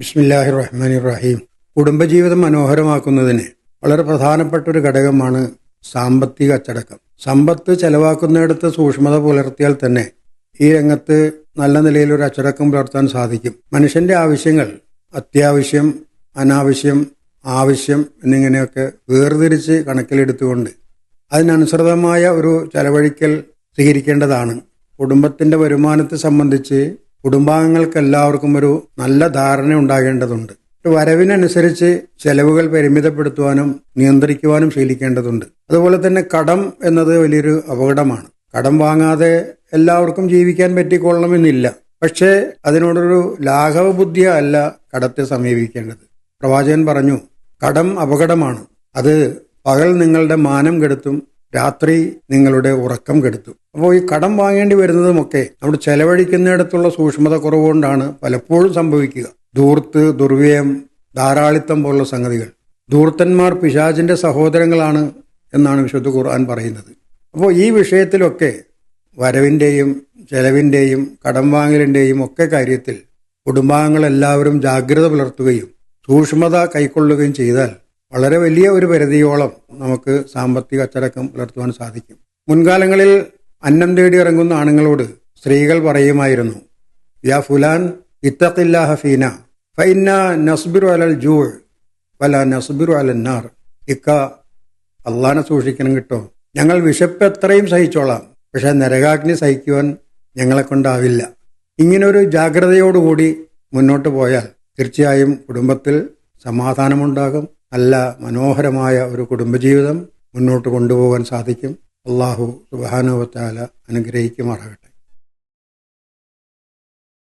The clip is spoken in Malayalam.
ബിസ്മില്ലാഹിർ റഹ്മാനിർ റഹീം. കുടുംബജീവിതം മനോഹരമാക്കുന്നതിന് വളരെ പ്രധാനപ്പെട്ട ഒരു ഘടകമാണ് സാമ്പത്തിക അച്ചടക്കം. സമ്പത്ത് ചെലവാക്കുന്നിടത്ത് സൂക്ഷ്മത പുലർത്തിയാൽ തന്നെ ഈ രംഗത്ത് നല്ല നിലയിൽ ഒരു അച്ചടക്കം പുലർത്താൻ സാധിക്കും. മനുഷ്യന്റെ ആവശ്യങ്ങൾ അത്യാവശ്യം, അനാവശ്യം, ആവശ്യം എന്നിങ്ങനെയൊക്കെ വേർതിരിച്ച് കണക്കിലെടുത്തുകൊണ്ട് അതിനനുസൃതമായ ഒരു ചെലവഴിക്കൽ സ്വീകരിക്കേണ്ടതാണ്. കുടുംബത്തിന്റെ വരുമാനത്തെ സംബന്ധിച്ച് കുടുംബാംഗങ്ങൾക്ക് എല്ലാവർക്കും ഒരു നല്ല ധാരണ ഉണ്ടാകേണ്ടതുണ്ട്. വരവിനനുസരിച്ച് ചെലവുകൾ പരിമിതപ്പെടുത്തുവാനും നിയന്ത്രിക്കുവാനും ശീലിക്കേണ്ടതുണ്ട്. അതുപോലെ തന്നെ കടം എന്നത് വലിയൊരു അപകടമാണ്. കടം വാങ്ങാതെ എല്ലാവർക്കും ജീവിക്കാൻ പറ്റിക്കൊള്ളണമെന്നില്ല. പക്ഷേ അതിനോടൊരു ലാഘവ ബുദ്ധി അല്ല കടത്തെ സമീപിക്കേണ്ടത്. പ്രവാചകൻ പറഞ്ഞു, കടം അപകടമാണ്. അത് പകൽ നിങ്ങളുടെ മാനം കെടുത്തും, രാത്രി നിങ്ങളുടെ ഉറക്കം കെടുത്തും. അപ്പോൾ ഈ കടം വാങ്ങേണ്ടി വരുന്നതുമൊക്കെ നമ്മൾ ചെലവഴിക്കുന്നിടത്തുള്ള സൂക്ഷ്മത കുറവുകൊണ്ടാണ് പലപ്പോഴും സംഭവിക്കുക. ധൂർത്ത്, ദുർവ്യയം, ധാരാളിത്തം പോലുള്ള സംഗതികൾ. ധൂർത്തന്മാർ പിശാചിന്റെ സഹോദരങ്ങളാണ് എന്നാണ് വിശുദ്ധ ഖുർആൻ പറയുന്നത്. അപ്പോൾ ഈ വിഷയത്തിലൊക്കെ വരവിൻ്റെയും ചെലവിൻ്റെയും കടം വാങ്ങലിൻ്റെയും ഒക്കെ കാര്യത്തിൽ കുടുംബാംഗങ്ങളെല്ലാവരും ജാഗ്രത പുലർത്തുകയും സൂക്ഷ്മത കൈക്കൊള്ളുകയും ചെയ്താൽ വളരെ വലിയ ഒരു പരിധിയോളം നമുക്ക് സാമ്പത്തിക അച്ചടക്കം പുലർത്തുവാൻ സാധിക്കും. മുൻകാലങ്ങളിൽ അന്നം തേടി ഇറങ്ങുന്ന ആണുങ്ങളോട് സ്ത്രീകൾ പറയുമായിരുന്നു, യാ ഫുലാൻ ഇത്തഖില്ലാഹ ഫീന ഫഇന്ന നസ്ബിറു അലൽ ജൂഅ് വലാ നസ്ബിറു അലന്നാർ. ഇക്ക, അള്ളാനെ സൂക്ഷിക്കണം കേട്ടോ, ഞങ്ങൾ വിശപ്പ് എത്രയും സഹിച്ചോളാം, പക്ഷെ നരകാഗ്നി സഹിക്കുവാൻ ഞങ്ങളെ കൊണ്ടാവില്ല. ഇങ്ങനൊരു ജാഗ്രതയോടുകൂടി മുന്നോട്ട് പോയാൽ തീർച്ചയായും കുടുംബത്തിൽ സമാധാനമുണ്ടാകും. നല്ല മനോഹരമായ ഒരു കുടുംബജീവിതം മുന്നോട്ട് കൊണ്ടുപോകാൻ സാധിക്കും. അല്ലാഹു സുബ്ഹാനഹു വ തആല അനുഗ്രഹിക്കുമാറാകട്ടെ.